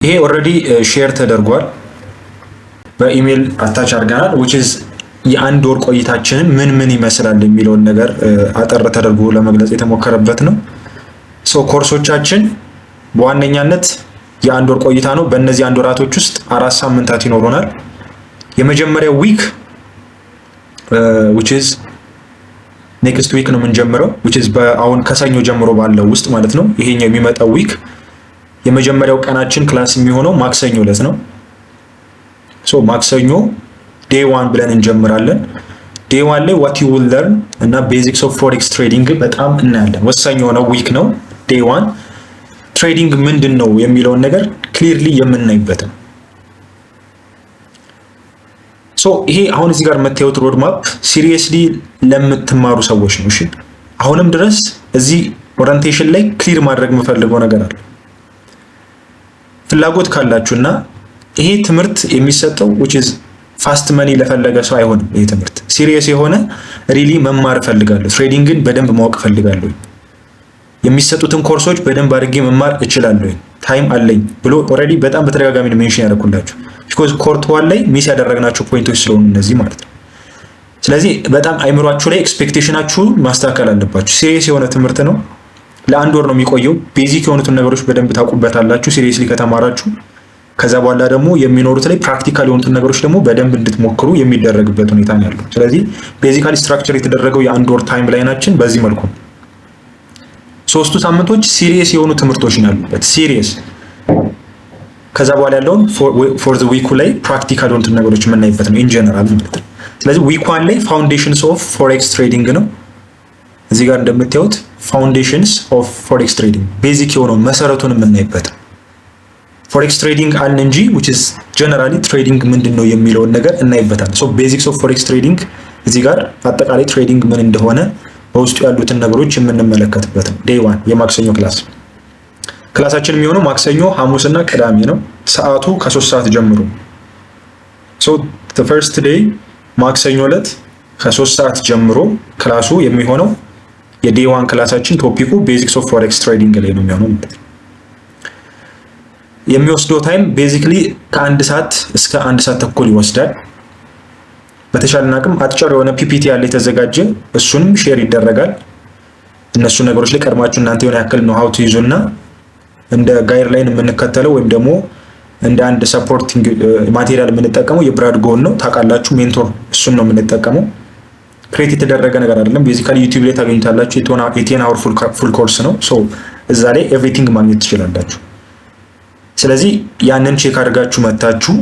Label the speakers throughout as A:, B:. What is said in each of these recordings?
A: ይሄ ኦልሬዲ ሼር ተደርጓል በኢሜል አታች አድርገናል which is የአንድ ወር ቆይታችንን ምን ይመስላል የሚለውን ነገር አጠር ተደርጎ ለመግለጽ የተሞከረበት ነው። ሶ ኮርሶቻችን በዋነኛነት የአንድ ወር ቆይታ ነው። በእነዚህ አንድ ወራቶች ውስጥ 4 ሳምንታት ይኖሩናል። የመጀመሪያው ዊክ which is next week ነው የምንጀምረው which is አሁን ከሰኞ ጀምሮ ባለው ውስጥ ማለት ነው። ይሄኛው የሚመጣው ዊክ የመጀመሪያው ቀናችን ክላስ የሚሆነው ማክሰኞ ዕለት ነው። ሶ ማክሰኞ day 1 ብለን እንጀምራለን። day 1 ላይ what you will learn እና basics of forex trading በጣም እናያለን። ወሳኝ የሆነ ዊክ ነው day 1 ትሬዲንግ ምንድነው የሚለውን ነገር ክሊርሊ የምናይበት ነው። ሶ ይሄ አሁን እዚህ ጋር የምታዩት ሮድ ማፕ ሲሪየስሊ ለምትማሩ ሰዎች ነው። እሺ አሁንም ድረስ እዚህ ኦሪንቴሽን ላይ ክሊር ማድረግ የምፈልገው ነገር አለ። ፍላጎት ካላችሁና ይሄ ትምህርት የሚሰጠው which is ፋስት መኒ ለፈለገ ሰው አይሆንም። ይሄ ትምህርት ሲሪየስ የሆነ ሪሊ መማር ፈልጋለሁ፣ ትሬዲንግን በደንብ ማወቅ ፈልጋለሁ፣ የሚሰጡትን ኮርሶች በደንብ አድርጌ መማር እችላለሁ፣ ታይም አለኝ ብሎ ኦሬዲ በጣም በተደጋጋሚ ነው ሜንሽን ያደረኩላችሁ because ኮርት ዋን ላይ ሚስ ያደረግናቸው ፖይንቶች ስለሆኑ እነዚህ ማለት ነው። ስለዚህ በጣም አይምሯችሁ ላይ ኤክስፔክቴሽናችሁ ማስተካከል አለባችሁ። ሲሪየስ የሆነ ትምህርት ነው። ለአንድ ወር ነው የሚቆየው። ቤዚክ የሆኑትን ነገሮች በደንብ ታውቁበታላችሁ ሲሪየስሊ ከተማራችሁ። ከዛ በኋላ ደግሞ የሚኖሩት ላይ ፕራክቲካል የሆኑትን ነገሮች ደግሞ በደንብ እንድትሞክሩ የሚደረግበት ሁኔታ ነው ያለው። ስለዚህ ቤዚካሊ ስትራክቸር የተደረገው የአንድ ወር ታይም ላይናችን በዚህ መልኩ ነው። 3 ሳምንቶች ሲሪየስ የሆኑ ትምህርቶች ነው ያሉበት ሲሪየስ። ከዛ በኋላ ያለውን ፎር ዘ ዊኩ ላይ ፕራክቲካል የሆኑትን ነገሮች የምናይበት ነው ኢን ጀነራል ማለት ነው። ስለዚህ ዊክ 1 ላይ ፋውንዴሽንስ ኦፍ ፎሬክስ ትሬዲንግ ነው። እዚህ ጋር እንደምታዩት ፋውንዴሽንስ ኦፍ ፎሬክስ ትሬዲንግ ቤዚክ የሆነው መሰረቱን የምናይበት ነው። ፎሬክስ ትሬዲንግ አለ እንጂ which is generally ትሬዲንግ ምንድነው የሚለውን ነገር እናይበታለን። ሶ ቤዚክስ ኦፍ ፎሬክስ ትሬዲንግ እዚህ ጋር አጠቃላይ ትሬዲንግ ምን እንደሆነ በውስጡ ያሉትን ነገሮች የምንመለከትበት ነው። ዴይ 1 የማክሰኞ ክላስ ክላሳችን የሚሆነው ማክሰኞ፣ ሐሙስና ቅዳሜ ነው። ሰዓቱ ከ3 ሰዓት ጀምሮ ሶ the first day ማክሰኞ ዕለት ከ3 ሰዓት ጀምሮ ክላሱ የሚሆነው የዴይ 1 ክላሳችን ቶፒኩ ቤዚክስ ኦፍ ፎሬክስ ትሬዲንግ ላይ ነው የሚሆነው ማለት ነው። የሚወስደው ታይም ቤዚክሊ ከ1 ሰዓት እስከ 1 ሰዓት ተኩል ይወስዳል። በተሻለና አቅም አጭር የሆነ ፒፒቲ ያለ የተዘጋጀ እሱንም ሼር ይደረጋል። እነሱ ነገሮች ላይ ቀድማችሁ እናንተ የሆነ ያክል ነው ሃው ቱ ዩዝና እንደ ጋይድላይን የምንከተለው ወይም ደግሞ እንደ አንድ ሰፖርቲንግ ማቴሪያል የምንጠቀመው የብራድ ጎን ነው። ታውቃላችሁ ሜንቶር እሱን ነው የምንጠቀመው። ክሬት የተደረገ ነገር አይደለም። ቤዚካሊ ዩቲዩብ ላይ ታገኙታላችሁ። የቴን አወር ፉል ኮርስ ነው። ሶ እዛ ላይ ኤቭሪቲንግ ማግኘት ትችላላችሁ። ስለዚህ ያንን ቼክ አድርጋችሁ መታችሁ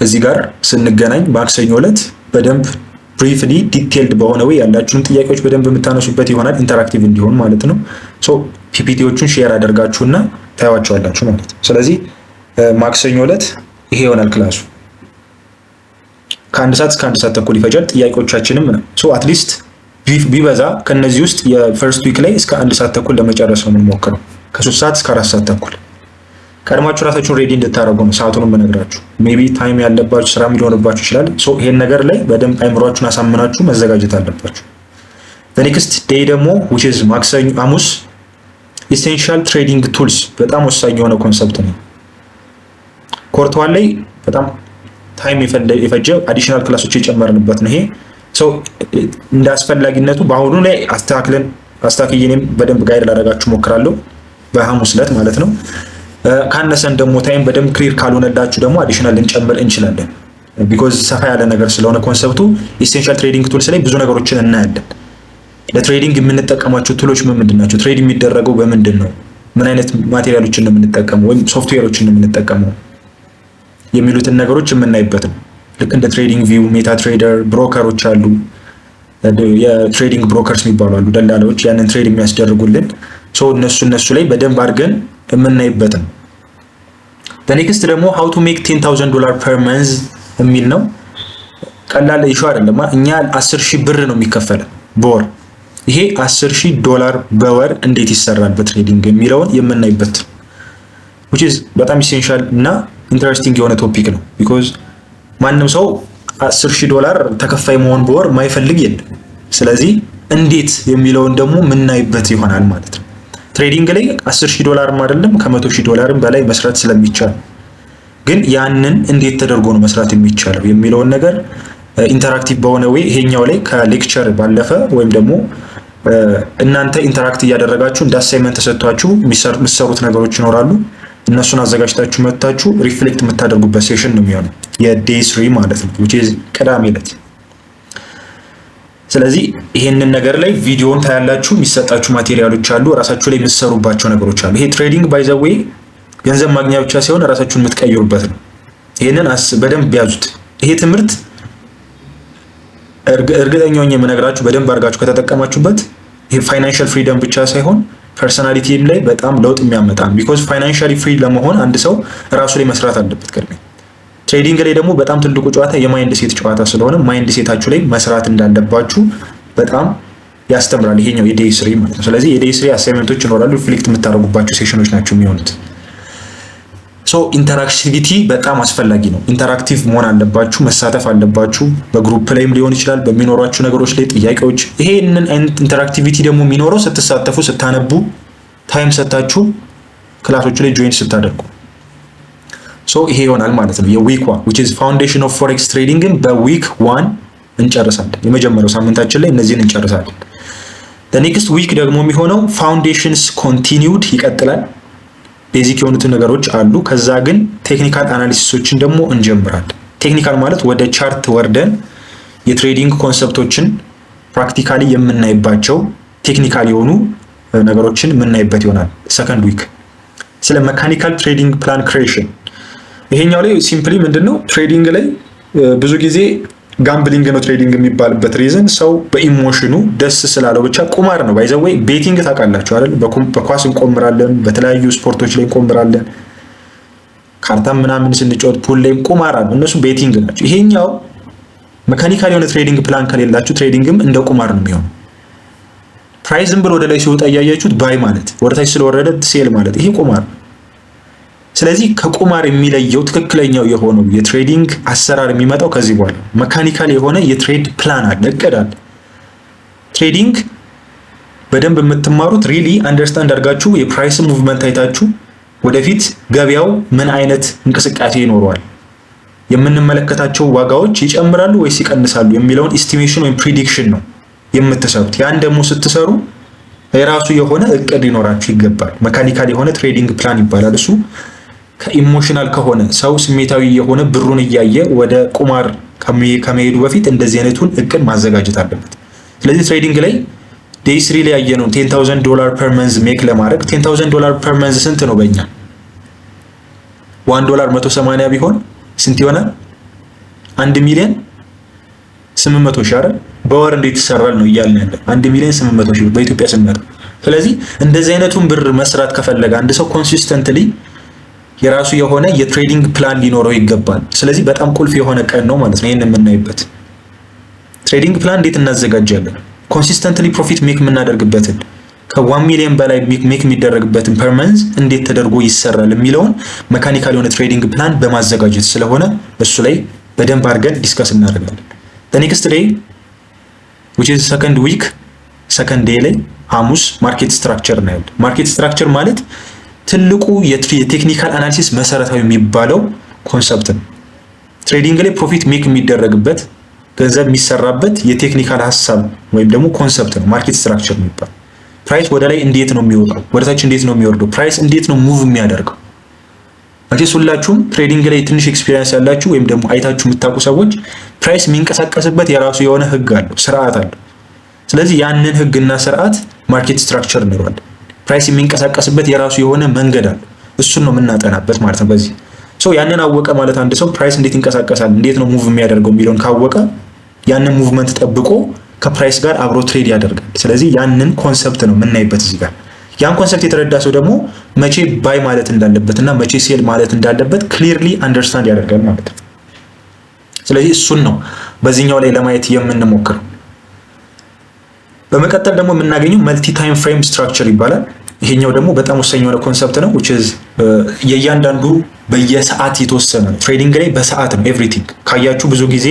A: እዚህ ጋር ስንገናኝ ማክሰኞ ዕለት በደንብ ብሪፍሊ ዲቴይልድ በሆነ ወይ ያላችሁን ጥያቄዎች በደንብ የምታነሱበት ይሆናል፣ ኢንተራክቲቭ እንዲሆን ማለት ነው። ሶ ፒፒቲዎቹን ሼር አደርጋችሁና ታያዋቸዋላችሁ ማለት ነው። ስለዚህ ማክሰኞ ዕለት ይሄ ይሆናል ክላሱ። ከ1 ሰዓት እስከ 1 ሰዓት ተኩል ይፈጃል። ጥያቄዎቻችንም ነው ሶ አትሊስት ቢበዛ ከነዚህ ውስጥ የፈርስት ዊክ ላይ እስከ 1 ሰዓት ተኩል ለመጨረስ ነው የምንሞክረው። ከ3 ሰዓት እስከ 4 ሰዓት ተኩል ቀድማችሁ ራሳችሁን ሬዲ እንድታረጉ ነው ሰዓቱንም በነግራችሁ። ሜቢ ታይም ያለባችሁ ስራ ሊሆንባችሁ ይችላል። ሶ ይሄን ነገር ላይ በደንብ አይምሯችሁን አሳምናችሁ መዘጋጀት አለባችሁ። ኔክስት ዴይ ደግሞ which is ማክሰኞ ሐሙስ ኢሴንሻል ትሬዲንግ ቱልስ በጣም ወሳኝ የሆነ ኮንሰፕት ነው። ኮርት ዋን ላይ በጣም ታይም የፈጀ አዲሽናል ክላሶች የጨመርንበት ነው ይሄ። ሶ እንደ አስፈላጊነቱ በአሁኑ ላይ አስተካክየኔም በደንብ ጋይድ ላደርጋችሁ ሞክራለሁ በሐሙስ ዕለት ማለት ነው። ካነሰን ደግሞ ታይም በደንብ ክሊር ካልሆነላችሁ ደግሞ አዲሽናል ልንጨምር እንችላለን። ቢኮዝ ሰፋ ያለ ነገር ስለሆነ ኮንሰፕቱ ኢሴንሻል ትሬዲንግ ቱልስ ላይ ብዙ ነገሮችን እናያለን። ለትሬዲንግ የምንጠቀማቸው ቱሎች ምንድን ናቸው? ትሬድ የሚደረገው በምንድን ነው? ምን አይነት ማቴሪያሎችን ነው የምንጠቀመው ወይም ሶፍትዌሮችን ነው የምንጠቀመው የሚሉትን ነገሮች የምናይበት ነው። ልክ እንደ ትሬዲንግ ቪው፣ ሜታ ትሬደር፣ ብሮከሮች አሉ። የትሬዲንግ ብሮከርስ የሚባሉ አሉ፣ ደላላዎች ያንን ትሬድ የሚያስደርጉልን። ሶ እነሱ ላይ በደንብ አድርገን የምናይበት ነው። በኔክስት ደግሞ how to make $10,000 per month የሚል ነው። ቀላል ኢሹ አይደለም። እኛ 10,000 ብር ነው የሚከፈለው በወር። ይሄ $10,000 በወር እንዴት ይሰራል በትሬዲንግ የሚለውን የምናይበት which is በጣም ኢሴንሻል እና ኢንተረስቲንግ የሆነ ቶፒክ ነው። because ማንም ሰው $10,000 ተከፋይ መሆን በወር ማይፈልግ የለም። ስለዚህ እንዴት የሚለውን ደግሞ የምናይበት ይሆናል ማለት ነው። ትሬዲንግ ላይ $10,000 አይደለም ከ100,000 በላይ መስራት ስለሚቻል ግን ያንን እንዴት ተደርጎ ነው መስራት የሚቻለው የሚለውን ነገር ኢንተራክቲቭ በሆነ ወይ ይሄኛው ላይ ከሌክቸር ባለፈ ወይም ደግሞ እናንተ ኢንተራክት እያደረጋችሁ እንደ አሳይመንት ተሰጥቷችሁ የሚሰሩት ነገሮች ይኖራሉ። እነሱን አዘጋጅታችሁ መጥታችሁ ሪፍሌክት የምታደርጉበት ሴሽን ነው የሚሆነው የዴይ 3 ማለት ነው which is ቅዳሜ ዕለት። ስለዚህ ይሄንን ነገር ላይ ቪዲዮን ታያላችሁ። የሚሰጣችሁ ማቴሪያሎች አሉ፣ ራሳችሁ ላይ የምትሰሩባቸው ነገሮች አሉ። ይሄ ትሬዲንግ ባይ ዘ ዌይ ገንዘብ ማግኛ ብቻ ሳይሆን ራሳችሁን የምትቀይሩበት ነው። ይሄንን በደንብ ያዙት። ይሄ ትምህርት እርግጠኛ ሆኜ የምነግራችሁ በደንብ አድርጋችሁ ከተጠቀማችሁበት ይሄ ፋይናንሻል ፍሪደም ብቻ ሳይሆን ፐርሰናሊቲም ላይ በጣም ለውጥ የሚያመጣ ነው። ቢኮዝ ፋይናንሻሊ ፍሪ ለመሆን አንድ ሰው ራሱ ላይ መስራት አለበት ቅድሚያ። ትሬዲንግ ላይ ደግሞ በጣም ትልቁ ጨዋታ የማይንድ ሴት ጨዋታ ስለሆነ ማይንድ ሴታችሁ ላይ መስራት እንዳለባችሁ በጣም ያስተምራል ይሄኛው የዴይ 3 ማለት ነው። ስለዚህ የዴይ 3 አሳይመንቶች ይኖራሉ፣ ሪፍሌክት የምታደርጉባቸው ሴሽኖች ናቸው የሚሆኑት። ሶ ኢንተራክቲቪቲ በጣም አስፈላጊ ነው። ኢንተራክቲቭ መሆን አለባችሁ፣ መሳተፍ አለባችሁ። በግሩፕ ላይም ሊሆን ይችላል፣ በሚኖሯችሁ ነገሮች ላይ ጥያቄዎች። ይሄንን አይነት ኢንተራክቲቪቲ ደግሞ የሚኖረው ስትሳተፉ፣ ስታነቡ፣ ታይም ሰጣችሁ ክላሶቹ ላይ ጆይን ስታደርጉ። ሶ ይሄ ይሆናል ማለት ነው የዊክ 1 which is foundation of forex trading በዊክ 1 እንጨርሳለን። የመጀመሪያው ሳምንታችን ላይ እነዚህን እንጨርሳለን። the next week ደግሞ የሚሆነው foundations continued ይቀጥላል። ቤዚክ የሆኑትን ነገሮች አሉ። ከዛ ግን ቴክኒካል አናሊሲሶችን ደግሞ እንጀምራለን። ቴክኒካል ማለት ወደ ቻርት ወርደን የትሬዲንግ ኮንሰፕቶችን ፕራክቲካሊ የምናይባቸው ቴክኒካል የሆኑ ነገሮችን የምናይበት ይሆናል። ሰከንድ ዊክ ስለ መካኒካል ትሬዲንግ ፕላን ክሬሽን። ይሄኛው ላይ ሲምፕሊ ምንድነው ትሬዲንግ ላይ ብዙ ጊዜ ጋምብሊንግ ነው ትሬዲንግ የሚባልበት ሪዝን ሰው በኢሞሽኑ ደስ ስላለው ብቻ ቁማር ነው። ባይ ዘ ዌይ ቤቲንግ ታውቃላችሁ አይደል? በኳስ እንቆምራለን፣ በተለያዩ ስፖርቶች ላይ እንቆምራለን፣ ካርታም ምናምን ስንጫወት ፑል ላይ ቁማር አለ። እነሱ ቤቲንግ ናቸው። ይሄኛው መካኒካል የሆነ ትሬዲንግ ፕላን ከሌላችሁ ትሬዲንግም እንደ ቁማር ነው የሚሆነው። ፕራይስ ዝም ብሎ ወደ ላይ ሲወጣ እያያችሁት ባይ ማለት፣ ወደ ታች ስለወረደ ሴል ማለት፣ ይሄ ቁማር ነው። ስለዚህ ከቁማር የሚለየው ትክክለኛው የሆነው የትሬዲንግ አሰራር የሚመጣው ከዚህ በኋላ መካኒካል የሆነ የትሬድ ፕላን አለ፣ እቅድ አለ። ትሬዲንግ በደንብ የምትማሩት ሪሊ አንደርስታንድ አድርጋችሁ የፕራይስ ሙቭመንት አይታችሁ ወደፊት ገበያው ምን አይነት እንቅስቃሴ ይኖረዋል፣ የምንመለከታቸው ዋጋዎች ይጨምራሉ ወይስ ይቀንሳሉ የሚለውን ኢስቲሜሽን ወይም ፕሪዲክሽን ነው የምትሰሩት። ያን ደግሞ ስትሰሩ የራሱ የሆነ እቅድ ሊኖራችሁ ይገባል። መካኒካል የሆነ ትሬዲንግ ፕላን ይባላል እሱ። ከኢሞሽናል ከሆነ ሰው ስሜታዊ የሆነ ብሩን እያየ ወደ ቁማር ከመሄዱ በፊት እንደዚህ አይነቱን እቅድ ማዘጋጀት አለበት። ስለዚህ ትሬዲንግ ላይ ዴይ 3 ላይ ያየነው $10,000 ፐር መንዝ ሜክ ለማድረግ $10,000 ፐር መንዝ ስንት ነው በእኛ? $1 180 ቢሆን ስንት ይሆናል? 1,800,000 አይደል? በወር እንዴት ይሰራል ነው እያልን ያለ 1,800,000 በኢትዮጵያ ስንመጣ። ስለዚህ እንደዚህ አይነቱን ብር መስራት ከፈለገ አንድ ሰው ኮንሲስተንትሊ የራሱ የሆነ የትሬዲንግ ፕላን ሊኖረው ይገባል። ስለዚህ በጣም ቁልፍ የሆነ ቀን ነው ማለት ነው ይሄን የምናይበት። ትሬዲንግ ፕላን እንዴት እናዘጋጃለን? ኮንሲስተንትሊ ፕሮፊት ሜክ የምናደርግበትን ከ1 ሚሊዮን በላይ ሜክ የሚደረግበትን ፐር መንዝ እንዴት ተደርጎ ይሰራል የሚለውን መካኒካል የሆነ ትሬዲንግ ፕላን በማዘጋጀት ስለሆነ እሱ ላይ በደንብ አድርገን ዲስከስ እናደርጋለን። the next day which is second week second day ላይ ሐሙስ ማርኬት ስትራክቸር ነው ያለው። ማርኬት ስትራክቸር ማለት ትልቁ የቴክኒካል አናሊሲስ መሰረታዊ የሚባለው ኮንሰፕት ነው። ትሬዲንግ ላይ ፕሮፊት ሜክ የሚደረግበት ገንዘብ የሚሰራበት የቴክኒካል ሐሳብ ወይም ደግሞ ኮንሰፕት ነው ማርኬት ስትራክቸር የሚባለው። ፕራይስ ወደ ላይ እንዴት ነው የሚወጣው፣ ወደ ታች እንዴት ነው የሚወርደው፣ ፕራይስ እንዴት ነው ሙቭ የሚያደርገው። መቼስ ሁላችሁም ትሬዲንግ ላይ ትንሽ ኤክስፒሪየንስ ያላችሁ ወይም ደግሞ አይታችሁ የምታውቁ ሰዎች ፕራይስ የሚንቀሳቀስበት የራሱ የሆነ ህግ አለው፣ ስርዓት አለው። ስለዚህ ያንን ህግና ስርዓት ማርኬት ስትራክቸር እንለዋለን። ፕራይስ የሚንቀሳቀስበት የራሱ የሆነ መንገድ አለ። እሱን ነው የምናጠናበት ማለት ነው። በዚህ ያንን አወቀ ማለት አንድ ሰው ፕራይስ እንዴት ይንቀሳቀሳል፣ እንዴት ነው ሙቭ የሚያደርገው የሚለውን ካወቀ ያንን ሙቭመንት ጠብቆ ከፕራይስ ጋር አብሮ ትሬድ ያደርጋል። ስለዚህ ያንን ኮንሰፕት ነው የምናይበት እዚህ ጋር። ያን ኮንሰፕት የተረዳ ሰው ደግሞ መቼ ባይ ማለት እንዳለበት እና መቼ ሴል ማለት እንዳለበት ክሊርሊ አንደርስታንድ ያደርጋል ማለት ነው። ስለዚህ እሱን ነው በዚህኛው ላይ ለማየት የምንሞክረው። በመቀጠል ደግሞ የምናገኘው መልቲ ታይም ፍሬም ስትራክቸር ይባላል። ይሄኛው ደግሞ በጣም ወሳኝ የሆነ ኮንሰፕት ነው which is የእያንዳንዱ በየሰዓት የተወሰነ ነው። ትሬዲንግ ላይ በሰዓት ነው ኤቭሪቲንግ። ካያችሁ ብዙ ጊዜ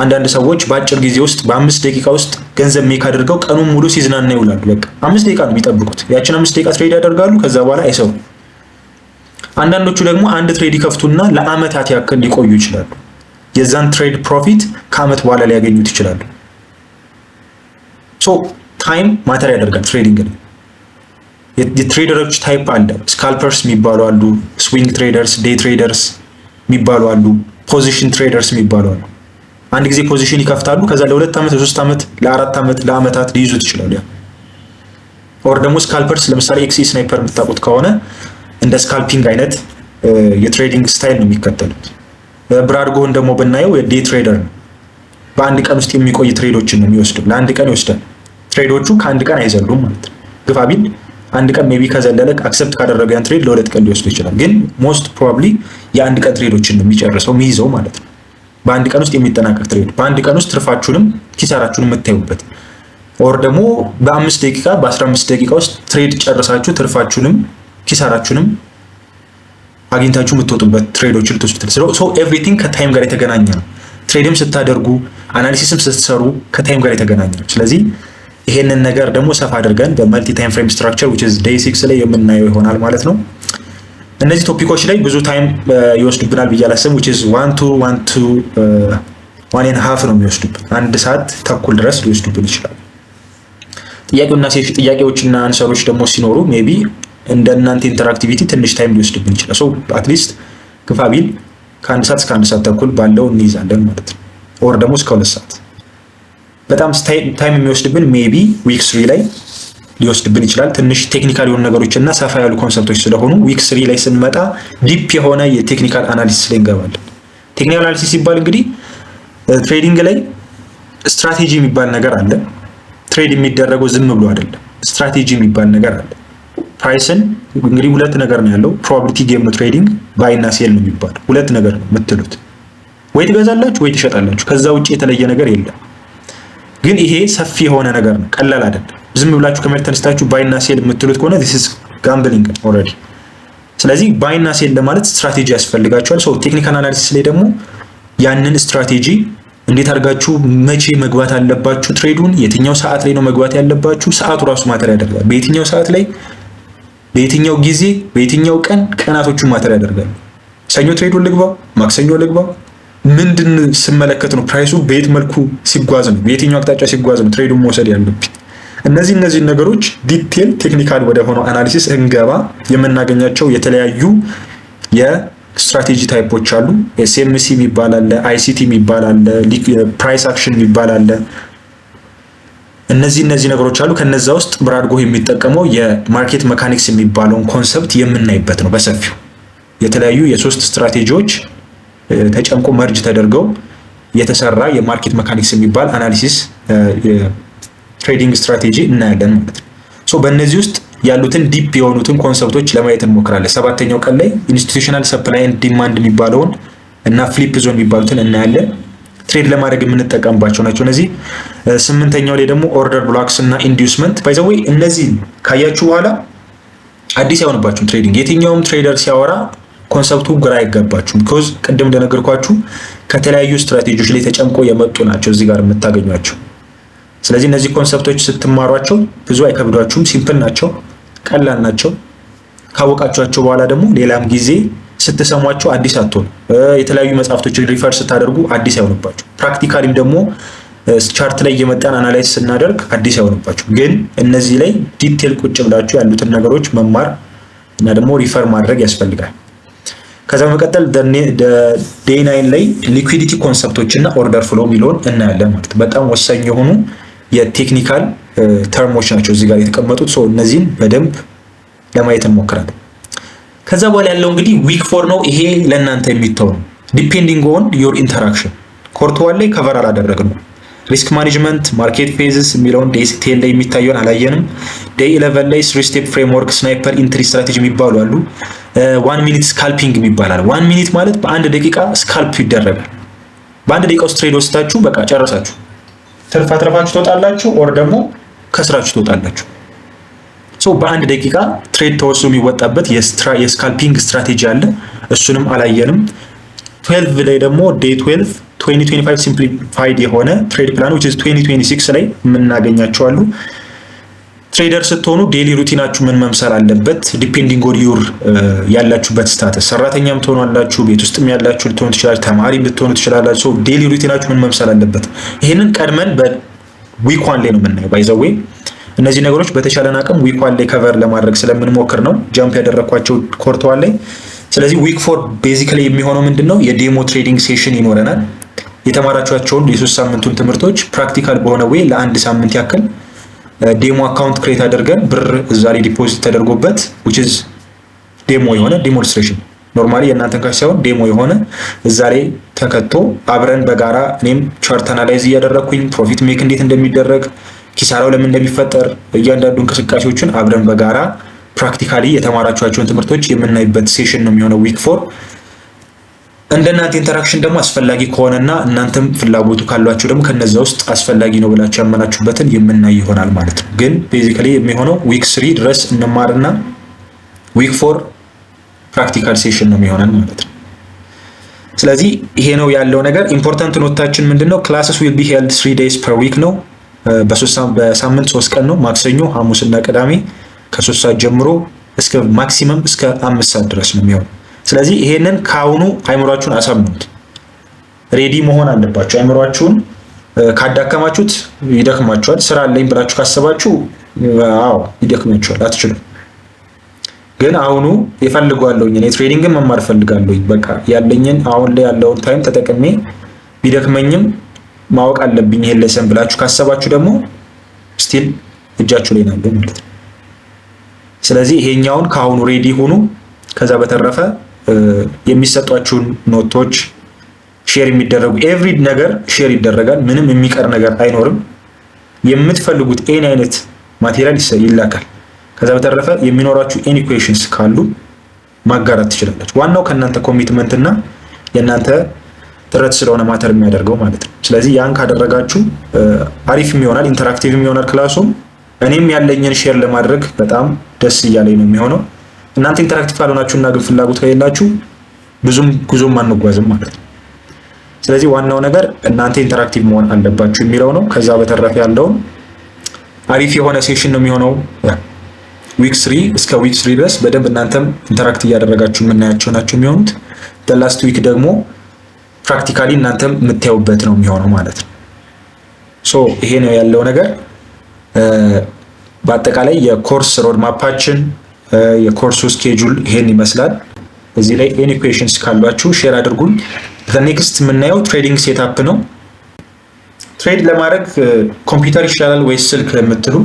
A: አንዳንድ ሰዎች በአጭር ጊዜ ውስጥ በ5 ደቂቃ ውስጥ ገንዘብ ሜክ አድርገው ቀኑን ሙሉ ሲዝናና ይውላሉ። በቃ 5 ደቂቃ ነው የሚጠብቁት። ያችን 5 ደቂቃ ትሬድ ያደርጋሉ፣ ከዛ በኋላ አይሰሩም። አንዳንዶቹ ደግሞ አንድ ትሬድ ይከፍቱና ለአመታት ያክል ሊቆዩ ይችላሉ። የዛን ትሬድ ፕሮፊት ከአመት በኋላ ሊያገኙት ይችላሉ። ሶ ታይም ማተር ያደርጋል ትሬዲንግ ላይ። የትሬደሮች ታይፕ አለ። ስካልፐርስ የሚባሉ አሉ፣ ስዊንግ ትሬደርስ፣ ዴይ ትሬደርስ የሚባሉ አሉ፣ ፖዚሽን ትሬደርስ የሚባሉ አሉ። አንድ ጊዜ ፖዚሽን ይከፍታሉ፣ ከዛ ለ2 ዓመት፣ ለ3 ዓመት፣ ለ4 ዓመት፣ ለአመታት ሊይዙት ይችላሉ። ኦር ደግሞ ስካልፐርስ ለምሳሌ ኤክሲ ስናይፐር የምታውቁት ከሆነ እንደ ስካልፒንግ አይነት የትሬዲንግ ስታይል ነው የሚከተሉት። ብራድጎን ደግሞ ብናየው የዴይ ትሬደር ነው። በአንድ ቀን ውስጥ የሚቆይ ትሬዶችን ነው የሚወስደው። ለአንድ ቀን ይወስዳል። ትሬዶቹ ከአንድ ቀን አይዘሉም ማለት ነው። ግፋ ቢል አንድ ቀን ሜቢ ከዘለለ አክሰፕት ካደረገ ያን ትሬድ ለ2 ቀን ሊወስድ ይችላል። ግን ሞስት ፕሮባብሊ የአንድ ቀን ትሬዶችን ነው የሚጨርሰው የሚይዘው ማለት ነው። በአንድ ቀን ውስጥ የሚጠናቀቅ ትሬድ፣ በአንድ ቀን ውስጥ ትርፋችሁንም ኪሳራችሁንም የምታዩበት። ኦር ደግሞ በ5 ደቂቃ በ15 ደቂቃ ውስጥ ትሬድ ጨርሳችሁ ትርፋችሁንም ኪሳራችሁንም አግኝታችሁ የምትወጡበት ትሬዶችን ልትወስዱት። ሶ ኤቭሪቲንግ ከታይም ጋር የተገናኘ ነው። ትሬድም ስታደርጉ አናሊሲስም ስትሰሩ ከታይም ጋር የተገናኘ ነው። ስለዚህ ይሄንን ነገር ደግሞ ሰፋ አድርገን በመልቲ ታይም ፍሬም ስትራክቸር which is day 6 ላይ የምናየው ይሆናል ማለት ነው። እነዚህ ቶፒኮች ላይ ብዙ ታይም ይወስዱብናል ብዬ አላስብም። which is 1.5 ነው የሚወስዱብን። 1 ሰዓት ተኩል ድረስ ሊወስዱብን ይችላል። ጥያቄዎችና አንሰሮች ደግሞ ሲኖሩ ሜቢ እንደናንተ ኢንተራክቲቪቲ ትንሽ ታይም ሊወስድብን ይችላል። ሶ አትሊስት ግፋ ቢል ከ1 ሰዓት እስከ 1 ሰዓት ተኩል ባለው እንይዛለን ማለት ነው። ኦር ደግሞ እስከ 2 ሰዓት። በጣም ታይም የሚወስድብን ሜቢ ዊክ 3 ላይ ሊወስድብን ይችላል። ትንሽ ቴክኒካል የሆኑ ነገሮች እና ሰፋ ያሉ ኮንሰፕቶች ስለሆኑ ዊክ 3 ላይ ስንመጣ ዲፕ የሆነ የቴክኒካል አናሊሲስ ላይ እንገባለን። ቴክኒካል አናሊሲስ ሲባል እንግዲህ ትሬዲንግ ላይ ስትራቴጂ የሚባል ነገር አለ። ትሬድ የሚደረገው ዝም ብሎ አይደለም። ስትራቴጂ የሚባል ነገር አለ። ፕራይስን እንግዲህ 2 ነገር ነው ያለው። ፕሮባቢሊቲ ጌም ነው ትሬዲንግ፣ ባይ እና ሴል ነው የሚባለው። 2 ነገር ነው የምትሉት፣ ወይ ትገዛላችሁ ወይ ትሸጣላችሁ። ከዛ ውጪ የተለየ ነገር የለም። ግን ይሄ ሰፊ የሆነ ነገር ነው፣ ቀላል አይደለም። ዝም ብላችሁ ከመሬት ተነስታችሁ ባይ እና ሴል የምትሉት ከሆነ this is gambling already። ስለዚህ ባይ እና ሴል ለማለት ስትራቴጂ ያስፈልጋችኋል። ሶ ቴክኒካል አናሊሲስ ላይ ደግሞ ያንን ስትራቴጂ እንዴት አድርጋችሁ መቼ መግባት አለባችሁ፣ ትሬዱን የትኛው ሰዓት ላይ ነው መግባት ያለባችሁ፣ ሰዓቱ ራሱ ማተር ያደርጋል። በየትኛው ሰዓት ላይ፣ በየትኛው ጊዜ፣ በየትኛው ቀን፣ ቀናቶቹን ማተር ያደርጋል። ሰኞ ትሬዱን ልግባው፣ ማክሰኞ ልግባው፣ ምንድን ስመለከት ነው ፕራይሱ በየት መልኩ ሲጓዝ ነው፣ በየትኛው አቅጣጫ ሲጓዝ ነው ትሬዱን መውሰድ ያለብኝ። እነዚህ ነገሮች ዲቴል ቴክኒካል ወደ ሆነው አናሊሲስ እንገባ የምናገኛቸው የተለያዩ የስትራቴጂ ታይፖች አሉ። ኤስኤምሲ የሚባል አለ፣ አይሲቲ የሚባል አለ፣ ፕራይስ አክሽን የሚባል አለ። እነዚህ ነገሮች አሉ። ከነዛ ውስጥ ብራድጎ የሚጠቀመው የማርኬት መካኒክስ የሚባለውን ኮንሰፕት የምናይበት ነው በሰፊው። የተለያዩ የ3 ስትራቴጂዎች ተጨምቆ መርጅ ተደርገው የተሰራ የማርኬት መካኒክስ የሚባል አናሊሲስ ትሬዲንግ ስትራቴጂ እናያለን ማለት ነው። ሶ በእነዚህ ውስጥ ያሉትን ዲፕ የሆኑትን ኮንሰፕቶች ለማየት እንሞክራለን። 7ኛው ቀን ላይ ኢንስቲቱሽናል ሰፕላይ ኤንድ ዲማንድ የሚባለውን እና ፍሊፕ ዞን የሚባሉትን እናያለን። ትሬድ ለማድረግ የምንጠቀምባቸው ናቸው እነዚህ። 8ኛው ላይ ደግሞ ኦርደር ብሎክስ እና ኢንዲዩስመንት። ባይ ዘ ዌይ እነዚህ ካያችሁ በኋላ አዲስ አይሆንባችሁም ትሬዲንግ። የትኛውም ትሬደር ሲያወራ ኮንሰፕቱ ግራ አይገባችሁም። ቢኮዝ ቅድም እንደነገርኳችሁ ከተለያዩ ስትራቴጂዎች ላይ ተጨምቆ የመጡ ናቸው እዚህ ጋር የምታገኟቸው። ስለዚህ እነዚህ ኮንሰፕቶች ስትማሯቸው ብዙ አይከብዷችሁም፣ ሲምፕል ናቸው፣ ቀላል ናቸው። ካወቃችኋቸው በኋላ ደግሞ ሌላም ጊዜ ስትሰሟቸው አዲስ አትሆኑ። የተለያዩ መጽሐፍቶችን ሪፈር ስታደርጉ አዲስ አይሆንባችሁ። ፕራክቲካሊም ደግሞ ቻርት ላይ እየመጣን አናላይዝ ስናደርግ አዲስ አይሆንባችሁ። ግን እነዚህ ላይ ዲቴል ቁጭ ብላችሁ ያሉትን ነገሮች መማር እና ደግሞ ሪፈር ማድረግ ያስፈልጋል። ከዛ በመቀጠል ዴይ 9 ላይ ሊኩዊዲቲ ኮንሰፕቶች እና ኦርደር ፍሎ የሚለውን እናያለን ማለት በጣም ወሳኝ የሆኑ የቴክኒካል ተርሞች ናቸው እዚህ ጋር የተቀመጡት። ሶ እነዚህን በደንብ ለማየት እንሞክራለን። ከዛ በኋላ ያለው እንግዲህ ዊክ 4 ነው። ይሄ ለእናንተ የሚተው ነው። ዲፔንዲንግ ኦን ዮር ኢንተራክሽን። ኮርትዋል ላይ ከቨር አላደረግነው። ሪስክ ማኔጅመንት፣ ማርኬት ፌዝስ የሚለውን ዴይ 10 ላይ የሚታየውን አላየንም። ዴይ 11 ላይ 3 ስቴፕ ፍሬምወርክ፣ ስናይፐር ኢንትሪ ስትራቴጂ የሚባሉ አሉ። 1 ሚኒት ስካልፒንግ ይባላል። 1 ሚኒት ማለት በ1 ደቂቃ ስካልፕ ይደረጋል። በ1 ደቂቃ ውስጥ ትሬድ ወስዳችሁ በቃ ጨረሳችሁ። ትርፋችሁ ትወጣላችሁ፣ ኦር ደግሞ ከስራችሁ ትወጣላችሁ። ሶ በ1 ደቂቃ ትሬድ ተወስዶ የሚወጣበት የስካልፒንግ ስትራቴጂ አለ። እሱንም አላየንም። 12 ላይ ደግሞ ዴይ 12 2025 ሲምፕሊፋይድ የሆነ ትሬድ ፕላን which is 2026 ላይ የምናገኛቸው አሉ። ትሬደር ስትሆኑ ዴሊ ሩቲናችሁ ምን መምሰል አለበት? ዲፔንዲንግ ኦን ዩር ያላችሁበት ስታተስ፣ ሰራተኛም ትሆኑ አላችሁ፣ ቤት ውስጥም ያላችሁ ልትሆኑ ትችላላችሁ፣ ተማሪ ልትሆኑ ትችላላችሁ። ሶ ዴሊ ሩቲናችሁ ምን መምሰል አለበት? ይሄንን ቀድመን በዊክ ዋን ላይ ነው የምናየው። ባይ ዘ ዌይ እነዚህ ነገሮች በተቻለን አቅም ዊክ ዋን ላይ ከቨር ለማድረግ ስለምንሞክር ነው ጃምፕ ያደረኳቸው ኮርት ዋን ላይ። ስለዚህ ዊክ ፎር ቤዚካሊ የሚሆነው ምንድነው? የዴሞ ትሬዲንግ ሴሽን ይኖረናል። የተማራችኋቸውን የሶስት ሳምንቱን ትምህርቶች ፕራክቲካል በሆነ ዌይ ለአንድ ሳምንት ያክል ዴሞ አካውንት ክሬት አድርገን ብር እዛ ላይ ዲፖዚት ተደርጎበት which is ዴሞ የሆነ ዲሞንስትሬሽን ኖርማሊ የእናንተን ካሽ ሳይሆን ዴሞ የሆነ እዛ ላይ ተከቶ አብረን በጋራ እኔም ቻርት አናላይዝ እያደረኩኝ ፕሮፊት ሜክ እንዴት እንደሚደረግ ኪሳራው ለምን እንደሚፈጠር እያንዳንዱ እንቅስቃሴዎችን አብረን በጋራ ፕራክቲካሊ የተማራችኋቸውን ትምህርቶች የምናይበት ሴሽን ነው የሚሆነው ዊክ ፎር። እንደናንተ ኢንተራክሽን ደግሞ አስፈላጊ ከሆነና እናንተም ፍላጎቱ ካሏችሁ ደግሞ ከነዛ ውስጥ አስፈላጊ ነው ብላችሁ ያመናችሁበትን የምናይ ይሆናል ማለት ነው። ግን ቤዚካሊ የሚሆነው ዊክ 3 ድረስ እንማርና ዊክ 4 ፕራክቲካል ሴሽን ነው የሚሆነን ማለት ነው። ስለዚህ ይሄ ነው ያለው ነገር። ኢምፖርታንት ኖታችን ምንድነው? ክላስስ ዊል ቢ ሄልድ 3 days per week ነው። በሳምንት 3 ቀን ነው። ማክሰኞ፣ ሐሙስና ቅዳሜ ከ3 ሰዓት ጀምሮ እስከ ማክሲመም እስከ 5 ሰዓት ድረስ ነው የሚሆነው። ስለዚህ ይሄንን ካሁኑ አይምሯችሁን አሳምኑት። ሬዲ መሆን አለባችሁ። አይምሯችሁን ካዳከማችሁት ይደክማችኋል። ስራ አለኝ ብላችሁ ካሰባችሁ አዎ ይደክማችኋል፣ አትችሉም። ግን አሁኑ ይፈልጋለሁኝ እኔ ትሬዲንግን መማር ፈልጋለሁኝ፣ በቃ ያለኝን አሁን ላይ ያለውን ታይም ተጠቅሜ ቢደክመኝም ማወቅ አለብኝ ይሄን ለሰን ብላችሁ ካሰባችሁ ደግሞ ስቲል እጃችሁ ላይ ነው ማለት ነው። ስለዚህ ይሄኛውን ካሁኑ ሬዲ ሁኑ። ከዛ በተረፈ የሚሰጧችሁን ኖቶች ሼር የሚደረጉ ኤቭሪ ነገር ሼር ይደረጋል። ምንም የሚቀር ነገር አይኖርም። የምትፈልጉት ኤኒ አይነት ማቴሪያል ይላካል። ከዛ በተረፈ የሚኖራችሁ ኤኒ ኩዌሽንስ ካሉ ማጋራት ትችላላችሁ። ዋናው ከእናንተ ኮሚትመንት እና የእናንተ ጥረት ስለሆነ ማተር የሚያደርገው ማለት ነው። ስለዚህ ያን ካደረጋችሁ አሪፍም ይሆናል፣ ኢንተራክቲቭም ይሆናል ክላሱም። እኔም ያለኝን ሼር ለማድረግ በጣም ደስ እያለኝ ነው የሚሆነው። እናንተ ኢንተራክቲቭ ካልሆናችሁና ግን ፍላጎት ከሌላችሁ ብዙም ጉዞም አንጓዝም ማለት ነው። ስለዚህ ዋናው ነገር እናንተ ኢንተራክቲቭ መሆን አለባችሁ የሚለው ነው። ከዛ በተረፈ ያለው አሪፍ የሆነ ሴሽን ነው የሚሆነው። ዊክ 3 እስከ ዊክ 3 ድረስ በደንብ እናንተም ኢንተራክት እያደረጋችሁ የምናያቸው ናቸው የሚሆኑት። ላስት ዊክ ደግሞ ፕራክቲካሊ እናንተም የምታዩበት ነው የሚሆነው ማለት ነው። ሶ ይሄ ነው ያለው ነገር። በአጠቃላይ የኮርስ ሮድ ማፓችን የኮርሱ ስኬጁል ይሄን ይመስላል። እዚህ ላይ ኤኒ ኩዌሽንስ ካሏችሁ ሼር አድርጉኝ። ኔክስት የምናየው ትሬዲንግ ሴትአፕ ነው። ትሬድ ለማድረግ ኮምፒውተር ይሻላል ወይስ ስልክ ለምትሉ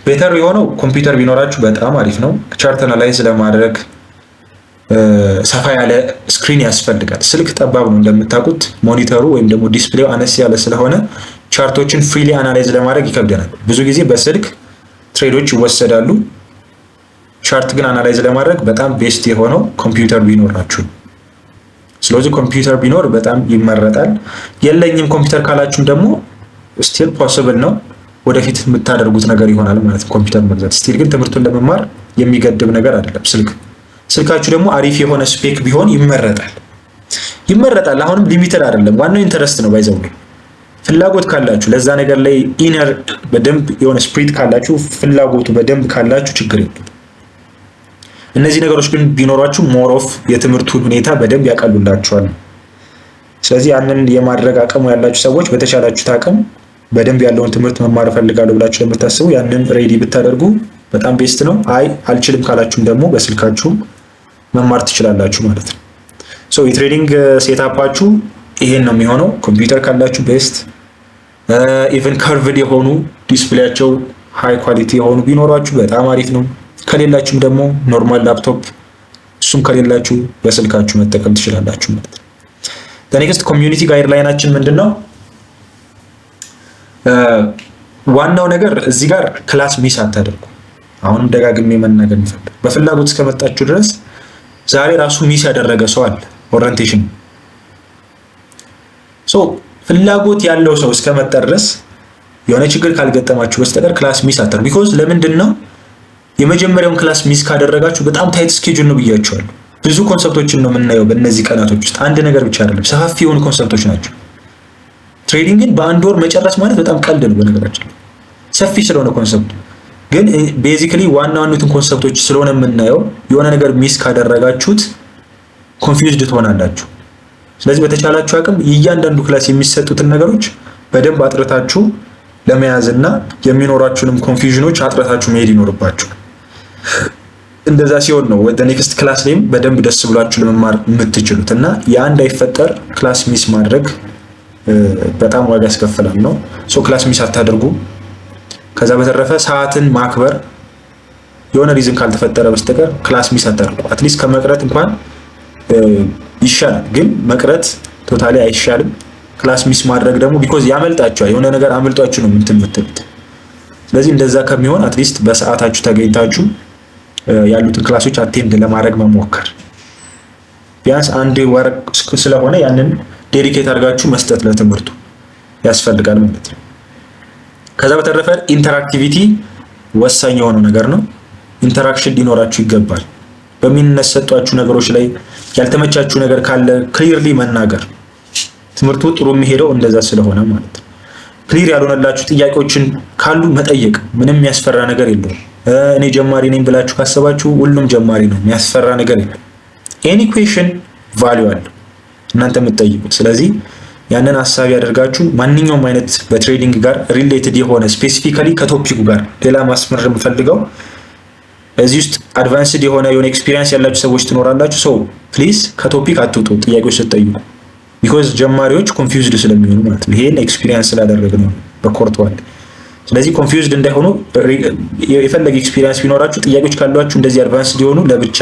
A: ቤተር የሆነው ኮምፒውተር ቢኖራችሁ በጣም አሪፍ ነው። ቻርት አናላይዝ ለማድረግ ሰፋ ያለ ስክሪን ያስፈልጋል። ስልክ ጠባብ ነው እንደምታውቁት። ሞኒተሩ ወይም ደግሞ ዲስፕሌው አነስ ያለ ስለሆነ ቻርቶችን ፍሪሊ አናላይዝ ለማድረግ ይከብደናል። ብዙ ጊዜ በስልክ ትሬዶች ይወሰዳሉ። ቻርት ግን አናላይዝ ለማድረግ በጣም ቤስት የሆነው ኮምፒውተር ቢኖራችሁ። ስለዚህ ኮምፒውተር ቢኖር በጣም ይመረጣል። የለኝም ኮምፒውተር ካላችሁም ደግሞ ስቲል ፖሲብል ነው፣ ወደፊት የምታደርጉት ነገር ይሆናል ማለት ነው ኮምፒውተር መግዛት። ስቲል ግን ትምህርቱን ለመማር የሚገድብ ነገር አይደለም። ስልካችሁ ደግሞ አሪፍ የሆነ ስፔክ ቢሆን ይመረጣል። አሁንም ሊሚትድ አይደለም። ዋናው ኢንተረስት ነው። ባይዘው ፍላጎት ካላችሁ ለዛ ነገር ላይ ኢነር በደንብ የሆነ ስፕሪት ካላችሁ ፍላጎቱ በደንብ ካላችሁ ችግር የለም። እነዚህ ነገሮች ግን ቢኖሯችሁ ሞር ኦፍ የትምህርቱን ሁኔታ በደንብ ያቀሉላችኋል። ስለዚህ ያንን የማድረግ አቅሙ ያላችሁ ሰዎች በተቻላችሁት አቅም በደንብ ያለውን ትምህርት መማር እፈልጋለሁ ብላችሁ ለምታስቡ ያንን ሬዲ ብታደርጉ በጣም ቤስት ነው። አይ አልችልም ካላችሁም ደግሞ በስልካችሁ መማር ትችላላችሁ ማለት ነው። ሶ የትሬዲንግ ሴትአፓችሁ ይሄን ነው የሚሆነው። ኮምፒውተር ካላችሁ ቤስት፣ ኢቨን ከርቭድ የሆኑ ዲስፕሌያቸው ሃይ ኳሊቲ የሆኑ ቢኖራችሁ በጣም አሪፍ ነው። ከሌላችሁም ደግሞ ኖርማል ላፕቶፕ፣ እሱም ከሌላችሁ በስልካችሁ መጠቀም ትችላላችሁ ማለት ነው። ኔክስት ኮሚዩኒቲ ጋይድላይናችን ምንድነው? ዋናው ነገር እዚህ ጋር ክላስ ሚስ አታደርጉ። አሁንም ደጋግሜ መናገር እንፈልግ፣ በፍላጎት እስከመጣችሁ ድረስ ዛሬ ራሱ ሚስ ያደረገ ሰው አለ ኦሪየንቴሽን። ፍላጎት ያለው ሰው እስከመጣ ድረስ የሆነ ችግር ካልገጠማችሁ በስተቀር ክላስ ሚስ አታደርጉ። ቢኮዝ ለምንድን ነው የመጀመሪያውን ክላስ ሚስ ካደረጋችሁ በጣም ታይት ስኬጁል ነው ብያችኋለሁ። ብዙ ኮንሰፕቶችን ነው የምናየው በእነዚህ ቀናቶች ውስጥ። አንድ ነገር ብቻ አይደለም፣ ሰፋፊ የሆኑ ኮንሰፕቶች ናቸው። ትሬዲንግን በአንድ ወር መጨረስ ማለት በጣም ቀልድ ነው። በነገራችን ላይ ሰፊ ስለሆነ ኮንሰፕቱ ግን ቤዚክሊ ዋና ዋኑትን ኮንሰፕቶች ስለሆነ የምናየው የሆነ ነገር ሚስ ካደረጋችሁት ኮንፊውዝድ ትሆናላችሁ። ስለዚህ በተቻላችሁ አቅም እያንዳንዱ ክላስ የሚሰጡትን ነገሮች በደንብ አጥርታችሁ ለመያዝና የሚኖራችሁንም ኮንፊውዥኖች አጥርታችሁ መሄድ ይኖርባችኋል። እንደዛ ሲሆን ነው ወደ ኔክስት ክላስ ላይም በደንብ ደስ ብሏችሁ ለመማር የምትችሉት እና ያ እንዳይፈጠር ክላስ ሚስ ማድረግ በጣም ዋጋ ያስከፍላል ነው። ክላስ ሚስ አታድርጉ። ከዛ በተረፈ ሰዓትን ማክበር የሆነ ሪዝን ካልተፈጠረ በስተቀር ክላስ ሚስ አታድርጉ። አትሊስት ከመቅረት እንኳን ይሻላል፣ ግን መቅረት ቶታሊ አይሻልም። ክላስ ሚስ ማድረግ ደግሞ ቢኮዝ ያመልጣችኋል፣ የሆነ ነገር አመልጧችሁ ነው የምትሉት። ስለዚህ እንደዛ ከሚሆን አትሊስት በሰዓታችሁ ተገኝታችሁ ያሉትን ክላሶች አቴንድ ለማድረግ መሞከር። ቢያንስ አንድ ወር ስለሆነ ያንን ዴዲኬት አድርጋችሁ መስጠት ለትምህርቱ ያስፈልጋል ማለት ነው። ከዛ በተረፈ ኢንተራክቲቪቲ ወሳኝ የሆነው ነገር ነው። ኢንተራክሽን ሊኖራችሁ ይገባል። በሚነሰጧችሁ ነገሮች ላይ ያልተመቻችሁ ነገር ካለ ክሊርሊ መናገር። ትምህርቱ ጥሩ የሚሄደው እንደዛ ስለሆነ ማለት ነው። ክሊር ያልሆነላችሁ ጥያቄዎችን ካሉ መጠየቅ፣ ምንም የሚያስፈራ ነገር የለውም። እኔ ጀማሪ ነኝ ብላችሁ ካሰባችሁ ሁሉም ጀማሪ ነው፣ የሚያስፈራ ነገር የለም። ኤኒ ኩዌሽን ቫልዩ አለው እናንተ የምትጠይቁት። ስለዚህ ያንን ሐሳብ ያደርጋችሁ ማንኛውም አይነት በትሬዲንግ ጋር ሪሌትድ የሆነ ስፔሲፊካሊ ከቶፒኩ ጋር ሌላ ማስመር የምፈልገው እዚህ ውስጥ አድቫንስድ የሆነ ኤክስፒሪየንስ ያላችሁ ሰዎች ትኖራላችሁ። ሶ ፕሊዝ ከቶፒክ አትውጡ ጥያቄዎች ስትጠይቁ፣ ቢኮዝ ጀማሪዎች ኮንፊውዝድ ስለሚሆኑ ማለት ነው። ይሄን ኤክስፒሪየንስ ስላደረግን ነው በኮርቷል። ስለዚህ ኮንፊውዝድ እንዳይሆኑ የፈለገ ኤክስፒሪየንስ ቢኖራችሁ ጥያቄዎች ካሏችሁ እንደዚህ አድቫንስድ የሆኑ ለብቻ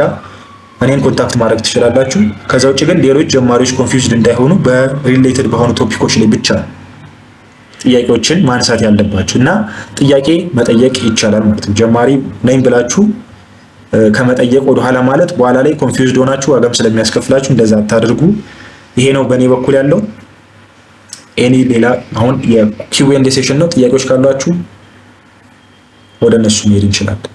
A: እኔን ኮንታክት ማድረግ ትችላላችሁ። ከዛ ውጭ ግን ሌሎች ጀማሪዎች ኮንፊውዝድ እንዳይሆኑ በሪሌትድ በሆኑ ቶፒኮች ላይ ብቻ ጥያቄዎችን ማንሳት ያለባችሁ እና ጥያቄ መጠየቅ ይቻላል ማለት ነው። ጀማሪ ነኝ ብላችሁ ከመጠየቅ ወደኋላ ማለት በኋላ ላይ ኮንፊውዝድ ሆናችሁ ዋጋም ስለሚያስከፍላችሁ እንደዛ አታድርጉ። ይሄ ነው በእኔ በኩል ያለው። ኤኒ ሌላ አሁን የኪው ኤንድ ሴሽን ነው። ጥያቄዎች ካሏችሁ ወደ እነሱ መሄድ እንችላለን።